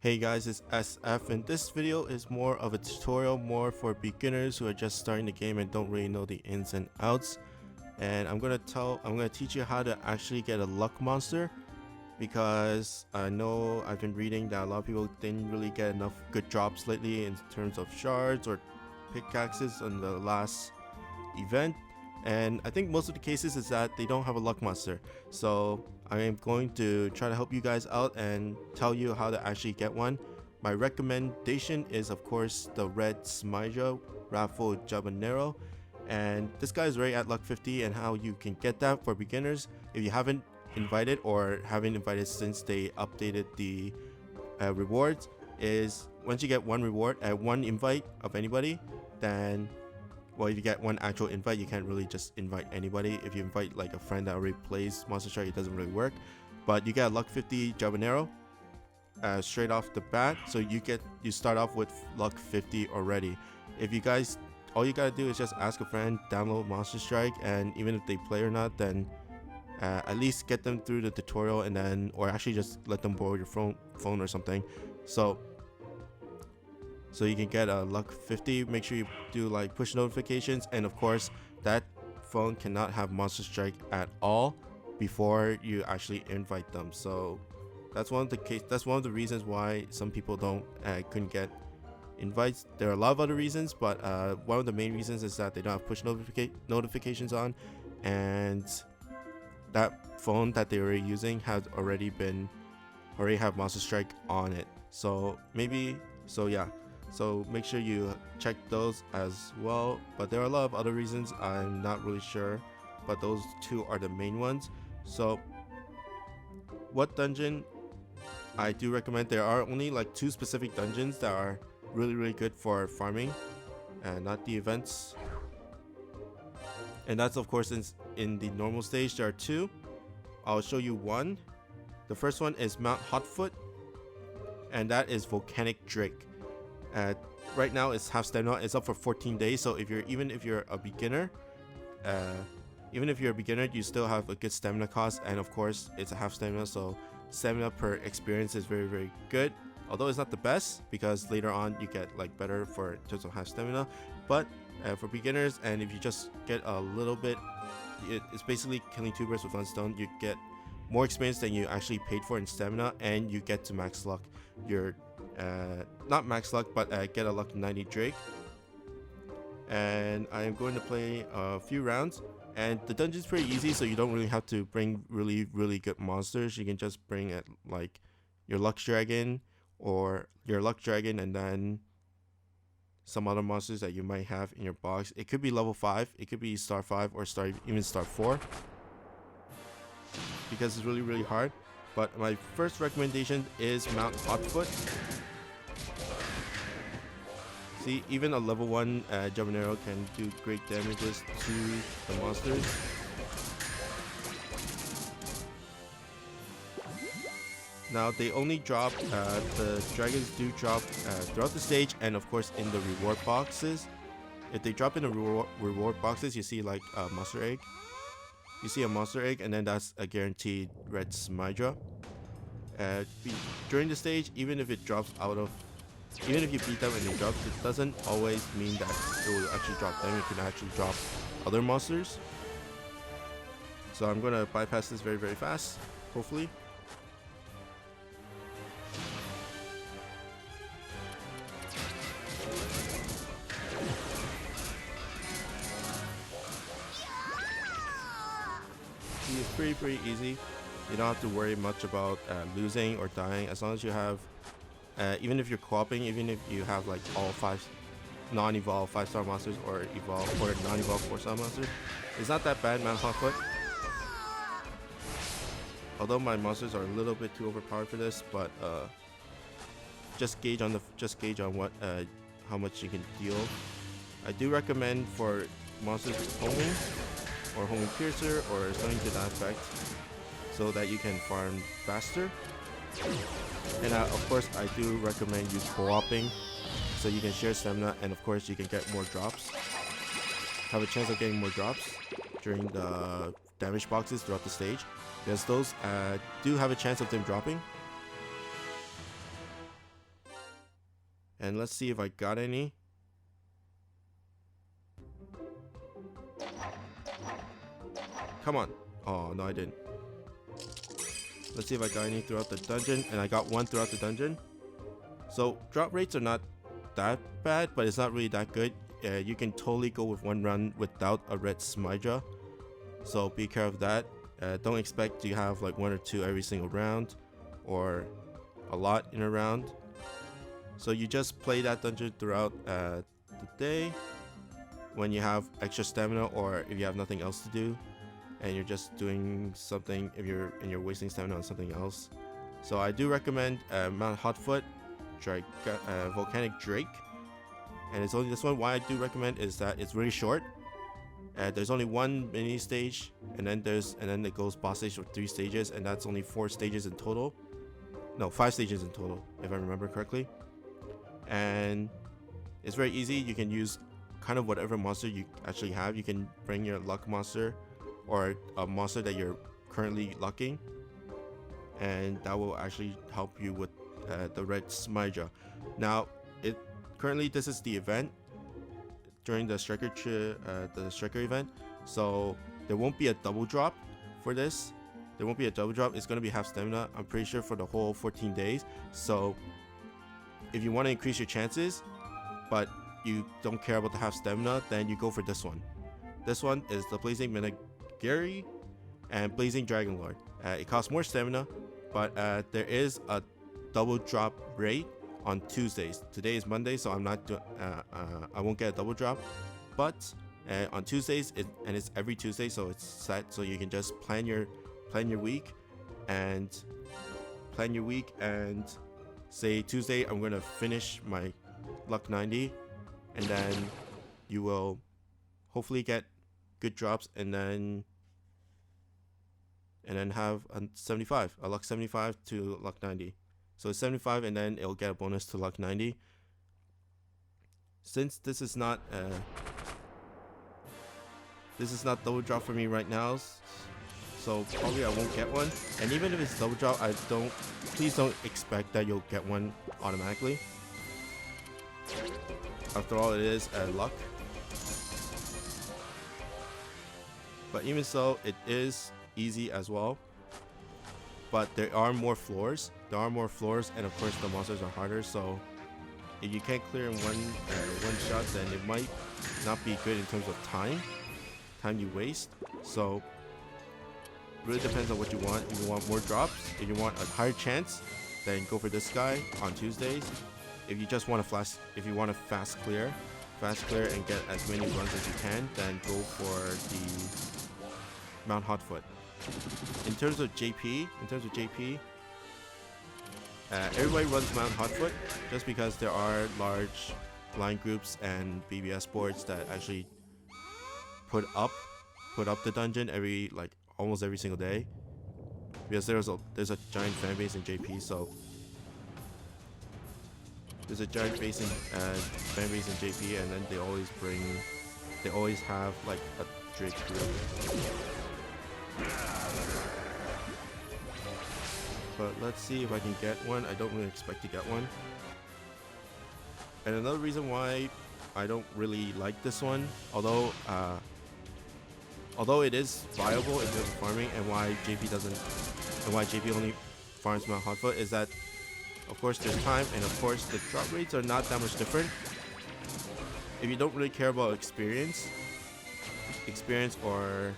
Hey guys, it's SF, and this video is more of a tutorial, more for beginners who are just starting the game and don't really know the ins and outs. And I'm gonna teach you how to actually get a luck monster, because I know I've been reading that a lot of people didn't really get enough good drops lately in terms of shards or pickaxes on the last event. And I think most of the cases is that they don't have a luck monster. So I am going to try to help you guys out and tell you how to actually get one. My recommendation is, of course, the Red Smydra Raffle Jabanero, and this guy is already at luck 50. And how you can get that for beginners, if you haven't invited or haven't invited since they updated the rewards, is once you get one reward at one invite of anybody, then if you get one actual invite, you can't really just invite anybody. If you invite like a friend that already plays Monster Strike, it doesn't really work. But you get a luck 50 Jabanero straight off the bat, so you start off with luck 50 already. If you guys, all you gotta do is just ask a friend, download Monster Strike, and even if they play or not, then at least get them through the tutorial, and then, or actually just let them borrow your phone or something. So you can get a luck 50. Make sure you do like push notifications, and of course that phone cannot have Monster Strike at all before you actually invite them. So that's one of the reasons why some people couldn't get invites. There are a lot of other reasons, but one of the main reasons is that they don't have push notifications on, and that phone that they were using has already have Monster Strike on it. So make sure you check those as well. But there are a lot of other reasons, I'm not really sure, but those two are the main ones. So what dungeon I do recommend, there are only like two specific dungeons that are really good for farming, and not the events. And that's, of course, in the normal stage there are two. I'll show you one. The first one is Mount Hotfoot, and that is Volcanic Drake. Right now it's half stamina. It's up for 14 days. So even if you're a beginner, you still have a good stamina cost. And of course, it's a half stamina, so stamina per experience is very good. Although it's not the best, because later on you get like better for terms of half stamina. But for beginners, and if you just get a little bit, it's basically killing two birds with one stone. You get more experience than you actually paid for in stamina, and you get to max luck. You're not max luck, but get a luck 90 Drake. And I am going to play a few rounds, and the dungeon's pretty easy, so you don't really have to bring really good monsters. You can just bring like your luck dragon, and then some other monsters that you might have in your box. It could be level 5, it could be star 5, or even star 4, because it's really hard. But my first recommendation is Mount Hotfoot. See, even a level 1 Jabanero can do great damages to the monsters. Now they only drop, the dragons do drop throughout the stage, and of course in the reward boxes. If they drop in the reward boxes, you see like a monster egg. You see a monster egg, and then that's a guaranteed Red Smydra. During the stage, even if you beat them and they drop, it doesn't always mean that it will actually drop them. It can actually drop other monsters. So I'm gonna bypass this very fast, hopefully. It's pretty easy. You don't have to worry much about losing or dying, as long as you have, even if you're co-oping, even if you have like all 5 non-evolved 5-star monsters, or evolved or non-evolved 4-star monsters. It's not that bad, Mount Hotfoot. Although my monsters are a little bit too overpowered for this, but just gauge on what how much you can deal. I do recommend for monsters with homing, or homing piercer, or something to that effect, so that you can farm faster. And of course, I do recommend you co-oping, so you can share stamina, and of course you can get more drops. Have a chance of getting more drops during the damage boxes throughout the stage, because those do have a chance of them dropping. And let's see if I got any. Come on. Oh, no, I didn't. Let's see if I got any throughout the dungeon. And I got one throughout the dungeon. So drop rates are not that bad, but it's not really that good. You can totally go with one run without a Red Smydra. So be careful of that. Don't expect to have like one or two every single round, or a lot in a round. So you just play that dungeon throughout the day when you have extra stamina, or if you have nothing else to do and you're just doing something, if you're wasting stamina on something else. So I do recommend Mount Hotfoot, Volcanic Drake, and it's only this one. Why I do recommend is that it's really short. There's only one mini stage, and then it goes boss stage for 3 stages, and that's only 4 stages in total. No, 5 stages in total, if I remember correctly. And it's very easy. You can use kind of whatever monster you actually have. You can bring your luck monster or a monster that you're currently lucking, and that will actually help you with the Red Smydra. Now, currently this is the event during the striker event, so there won't be a double drop for this. There won't be a double drop. It's going to be half stamina, I'm pretty sure, for the whole 14 days. So if you want to increase your chances, but you don't care about the half stamina, then you go for this one. This one is the Blazing Menagerie and Blazing Dragonlord. It costs more stamina, but there is a double drop rate on Tuesdays. Today is Monday, so I won't get a double drop. But on Tuesdays, it's every Tuesday, so it's set. So you can just plan your week and say Tuesday I'm gonna finish my luck 90, and then you will hopefully get good drops, and then have a luck 75 to luck 90. So it's 75, and then it'll get a bonus to luck 90. Since this is not double drop for me right now, so probably I won't get one. And even if it's double drop, please don't expect that you'll get one automatically. After all, it is luck. But even so, it is easy as well. But there are more floors. And of course the monsters are harder. So if you can't clear in one shot, then it might not be good in terms of time you waste. So it really depends on what you want. If you want more drops, if you want a higher chance, then go for this guy on Tuesdays. If you just want to fast clear and get as many runs as you can, then go for the Mount Hotfoot. In terms of JP, everybody runs Mount Hotfoot just because there are large line groups and BBS boards that actually put up the dungeon almost every single day, because there's a giant fan base in JP. So there's a giant fan base in JP, and then they always have like a Drake group. But let's see if I can get one. I don't really expect to get one. And another reason why I don't really like this one, although it is viable in terms of farming, and why JP only farms Mount Hotfoot, is that of course there's time, and of course the drop rates are not that much different. If you don't really care about experience or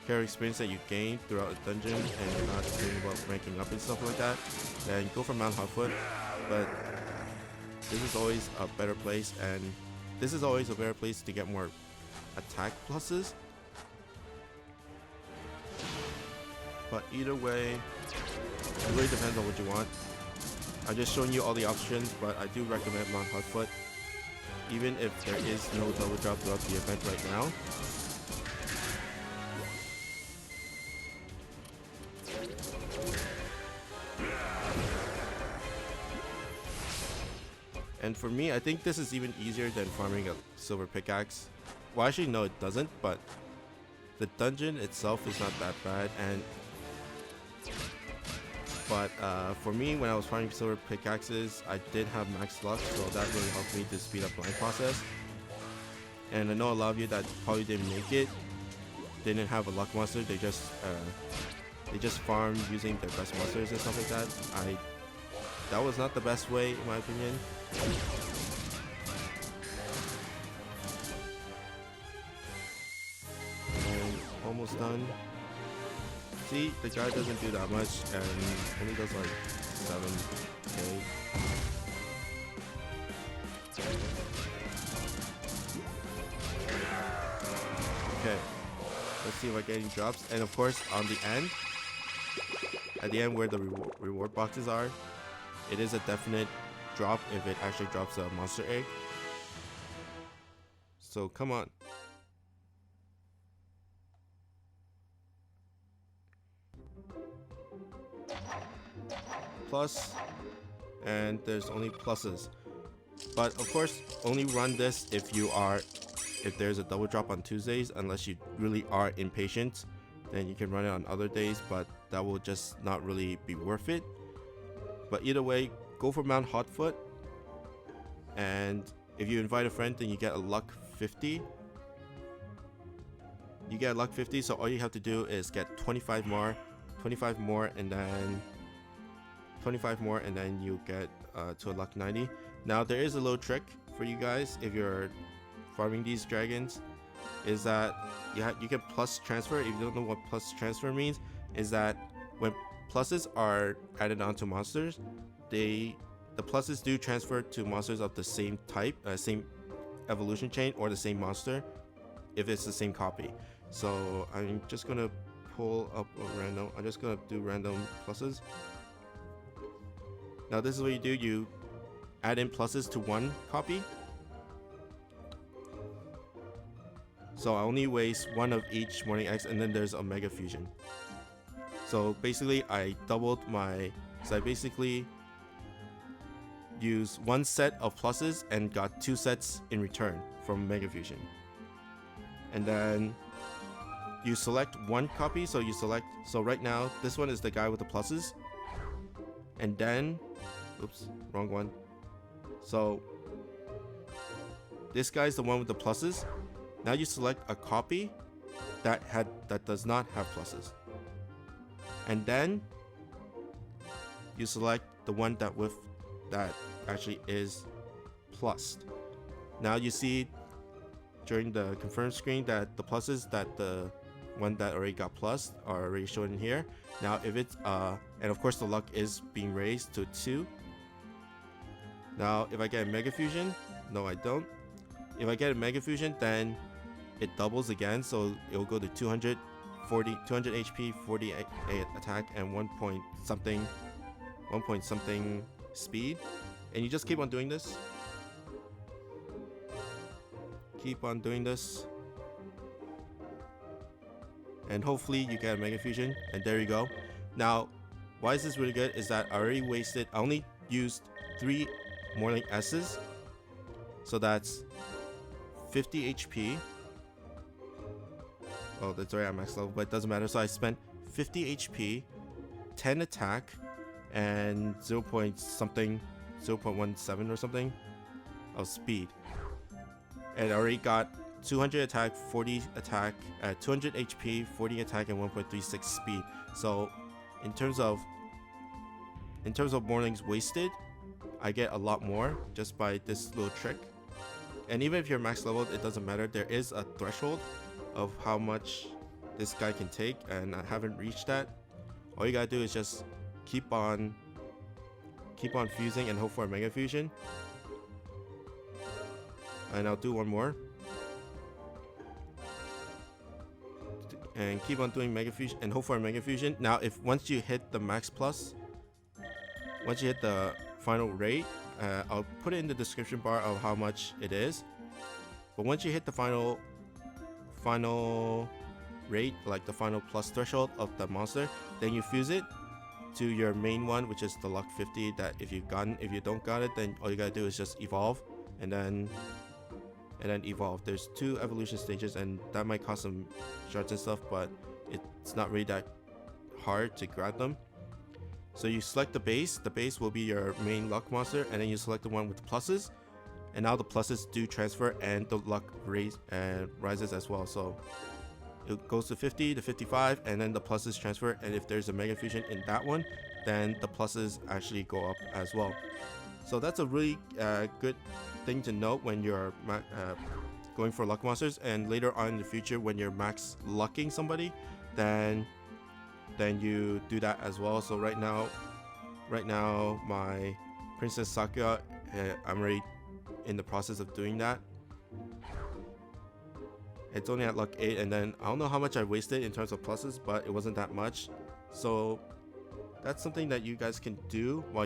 experience that you gain throughout a dungeon, and you're not thinking about ranking up and stuff like that, then go for Mount Hotfoot. But this is always a better place, and this is always a better place to get more attack pluses. But either way, it really depends on what you want. I've just shown you all the options, but I do recommend Mount Hotfoot, even if there is no double drop throughout the event right now. And for me, I think this is even easier than farming a silver pickaxe. Well, actually, no, it doesn't, but the dungeon itself is not that bad, and But for me, when I was farming silver pickaxes, I did have max luck, so that really helped me to speed up my process. And I know a lot of you that probably didn't make it, didn't have a luck monster. They just farmed using their best monsters and stuff like that. That was not the best way, in my opinion. And almost done. See, the guy doesn't do that much, and only does like 7k. Okay, let's see if I get any drops. And of course, on the end, at the end where the reward boxes are, it is a definite drop if it actually drops a monster egg. So come on. Plus, and there's only pluses. But of course, only run this if there's a double drop on Tuesdays, unless you really are impatient. Then you can run it on other days, but that will just not really be worth it. But either way, go for Mount Hotfoot, and if you invite a friend, then you get a luck 50. You get a luck 50, so all you have to do is get 25 more, and then 25 more, and then you get to a luck 90. Now there is a little trick for you guys if you're farming these dragons, is that you can plus transfer. If you don't know what plus transfer means, is that when pluses are added onto monsters, the pluses do transfer to monsters of the same type, same evolution chain, or the same monster if it's the same copy. So I'm just gonna pull up a random. I'm just gonna do random pluses. Now this is what you do. You add in pluses to one copy. So I only waste one of each Morning X, and then there's a Mega Fusion. So basically I doubled my, so I basically used one set of pluses and got 2 sets in return from Mega Fusion. And then you select one copy, so right now this one is the guy with the pluses. And then, oops, wrong one. So this guy's the one with the pluses. Now you select a copy that does not have pluses. And then you select the one that actually is plussed. Now you see during the confirm screen that the pluses that the one that already got plussed are already shown in here. Now if it's and of course the luck is being raised to 2. Now if I get a Mega Fusion, no I don't. If I get a Mega Fusion, then it doubles again, so it'll go to 200 HP, 40 attack, and 1 point something speed. And you just keep on doing this. Keep on doing this. And hopefully you get a Mega Fusion, and there you go. Now, why is this really good is that I only used 3 Morning S's. So that's 50 HP. Oh, that's already at max level, but it doesn't matter. So I spent 50 HP, 10 attack, and 0.17 or something of speed. And I already got 200 attack, 40 attack, 200 HP, 40 attack, and 1.36 speed. So in terms of mornings wasted, I get a lot more just by this little trick. And even if you're max leveled, it doesn't matter. There is a threshold of how much this guy can take, and I haven't reached that. All you gotta do is just keep on fusing and hope for a Mega Fusion. And I'll do one more. And keep on doing Mega Fusion and hope for a Mega Fusion. Now once you hit the max plus, once you hit the final rate, I'll put it in the description bar of how much it is. But once you hit the final rate, like the final plus threshold of the monster, then you fuse it to your main one, which is the luck 50. That if you don't got it, then all you gotta do is just evolve, and then evolve. There's 2 evolution stages, and that might cost some shards and stuff, but it's not really that hard to grab them. So you select the base will be your main luck monster, and then you select the one with the pluses, and now the pluses do transfer and the luck rises as well. So it goes to 50 to 55, and then the pluses transfer, and if there's a mega fusion in that one, then the pluses actually go up as well. So that's a really good thing to note when you're going for luck monsters, and later on in the future when you're max lucking somebody, then you do that as well. So right now my Princess Sakura, I'm already in the process of doing that. It's only at luck 8, and then I don't know how much I wasted in terms of pluses, but it wasn't that much. So that's something that you guys can do while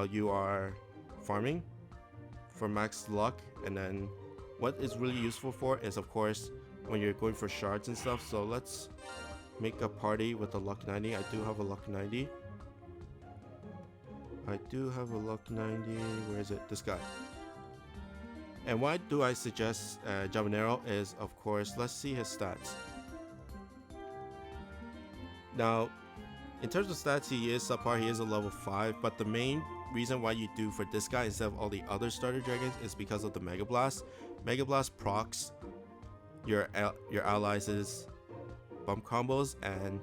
you are farming for max luck. And then what is really useful for is, of course, when you're going for shards and stuff. So let's make a party with a luck 90. I do have a luck 90. Where is it? This guy. And why do I suggest Javanero is, of course, let's see his stats. Now, in terms of stats, he is subpar. He is a level 5, but the main reason why you do for this guy instead of all the other starter dragons is because of the Mega Blast. Mega Blast procs your allies' bump combos, and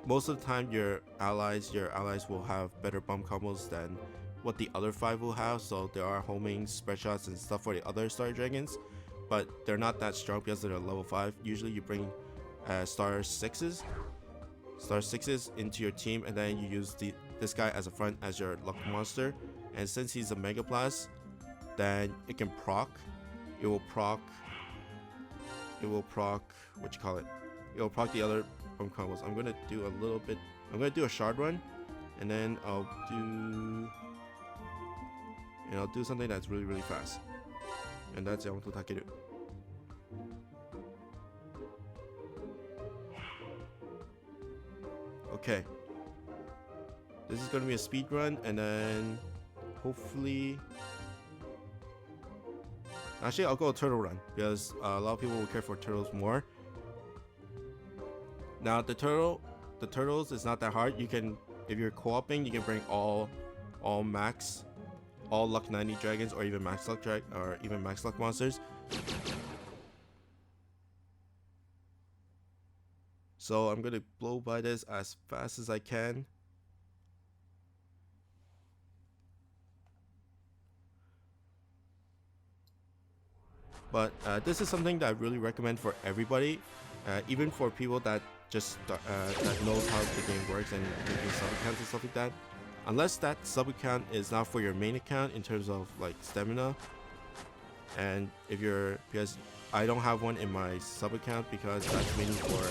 most of the time your allies will have better bump combos than what the other 5 will have. So there are homing, spread shots, and stuff for the other starter dragons, but they're not that strong because they're level 5. Usually you bring star 6s into your team, and then you use this guy as a front as your luck monster. And since he's a Mega Blast, then it can proc. It will proc the other bump combos. I'm gonna do a shard run, and then I'll do something that's really, really fast, and that's Yamato Takeru. Okay, this is gonna be a speed run, and then hopefully, actually I'll go a turtle run because a lot of people will care for turtles more. Now the turtles is not that hard. You can, if you're co-oping, you can bring all luck 90 dragons, or even max luck monsters. So I'm gonna blow by this as fast as I can. But this is something that I really recommend for everybody, even for people that just that knows how the game works and making sub accounts and stuff like that. Unless that sub account is not for your main account in terms of like stamina, and because I don't have one in my sub account because that's mainly for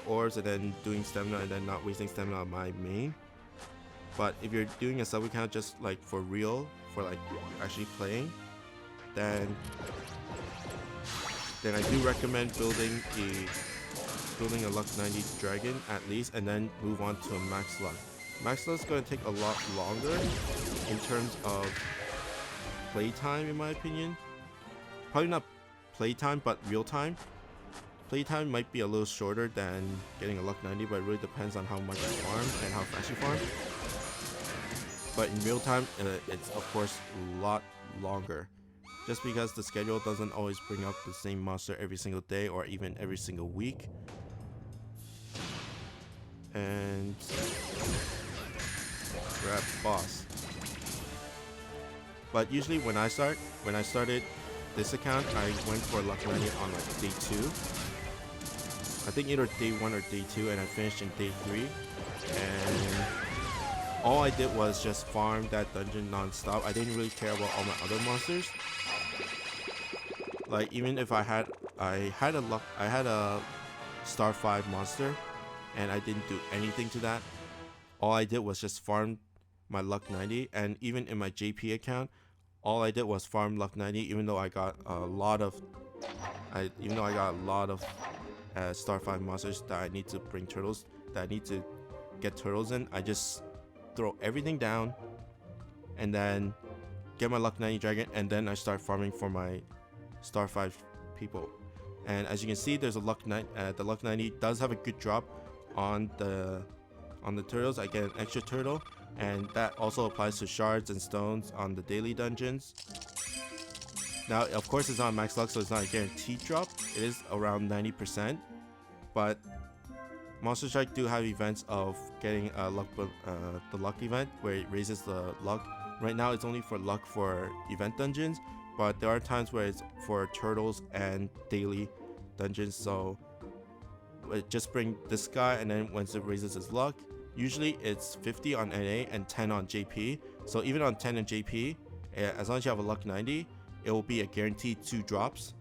orbs, and then doing stamina and then not wasting stamina on my main. But if you're doing a sub account just like for real, for like actually playing, then I do recommend building a luck 90 dragon at least, and then move on to a max luck. Max luck is going to take a lot longer in terms of playtime, in my opinion. Probably not playtime, but real time. Playtime might be a little shorter than getting a luck 90, but it really depends on how much you farm and how fast you farm. But in real time, it's of course a lot longer, just because the schedule doesn't always bring up the same monster every single day or even every single week. And grab boss. But usually when I started this account, I went for luck 90 on like day 2. I think either day 1 or day 2, and I finished in day 3. And all I did was just farm that dungeon non-stop. I didn't really care about all my other monsters. Like even if I had a star 5 monster and I didn't do anything to that, all I did was just farm my luck 90. And even in my JP account, all I did was farm luck 90, even though I got a lot of star 5 monsters that I need to bring turtles, that I need to get turtles in. I just throw everything down and then get my luck 90 dragon, and then I start farming for my star 5 people. And as you can see, there's a luck 90. The luck 90 does have a good drop, on the turtles, I get an extra turtle, and that also applies to shards and stones on the daily dungeons. Now, of course, it's not max luck, so it's not a guaranteed drop. It is around 90%, but Monster Strike do have events of getting a luck, the luck event where it raises the luck. Right now, it's only for luck for event dungeons, but there are times where it's for turtles and daily dungeons. So just bring this guy, and then once it raises his luck, usually it's 50 on NA and 10 on JP. So even on 10 and JP, as long as you have a luck 90, it will be a guaranteed 2 drops.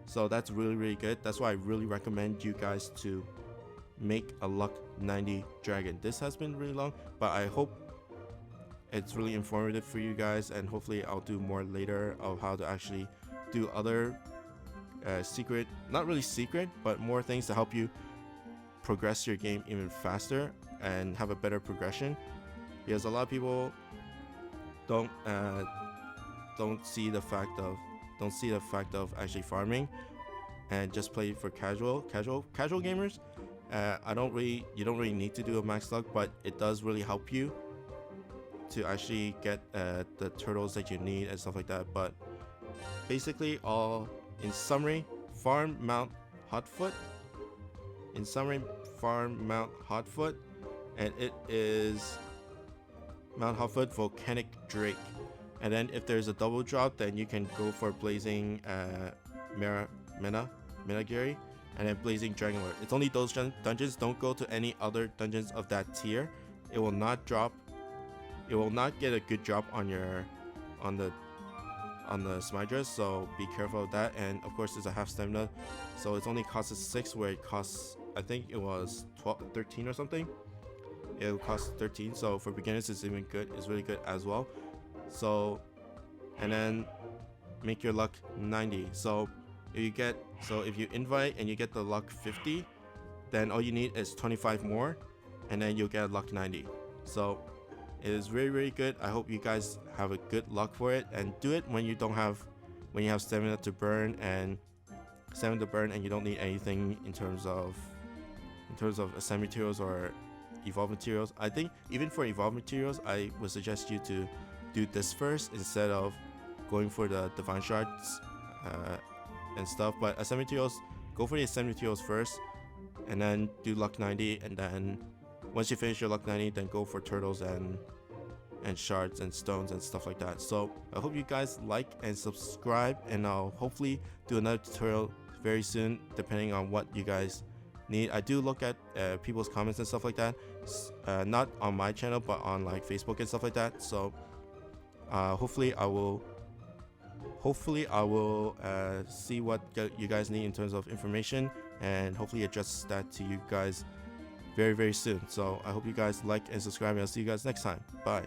So that's really good. That's why I really recommend you guys to make a luck 90 dragon. This has been really long, but I hope it's really informative for you guys, and hopefully I'll do more later of how to actually do other secret, not really secret, but more things to help you progress your game even faster and have a better progression, because a lot of people don't see the fact of actually farming and just play for casual gamers. You don't really need to do a max luck, but it does really help you to actually get the turtles that you need and stuff like that. But basically, in summary, farm Mount Hotfoot. And it is Mount Hotfoot Volcanic Drake. And then if there's a double drop, then you can go for Blazing Menagerie, and then Blazing Dragonlord. It's only those dungeons. Don't go to any other dungeons of that tier. It will not drop. It will not get a good drop on the Smydras, so be careful of that. And of course, there's a half stamina, so it's only costs 6, where it costs, I think it was 13 or something. It will cost 13. So for beginners, it's even good. It's really good as well. So, and then make your luck 90. So if you invite and you get the luck 50, then all you need is 25 more, and then you'll get a luck 90. So it is really good. I hope you guys have a good luck for it, and do it when you have stamina to burn, and you don't need anything in terms of ascend materials or evolve materials. I think even for evolve materials, I would suggest you to do this first instead of going for the divine shards and stuff. But ascend materials, go for the ascend materials first, and then do luck 90, and then once you finish your luck 90, then go for turtles and shards and stones and stuff like that. So I hope you guys like and subscribe, and I'll hopefully do another tutorial very soon, depending on what you guys need. I do look at people's comments and stuff like that, not on my channel, but on like Facebook and stuff like that. So hopefully I will see what you guys need in terms of information, and hopefully address that to you guys very soon. So I hope you guys like and subscribe, and I'll see you guys next time. Bye.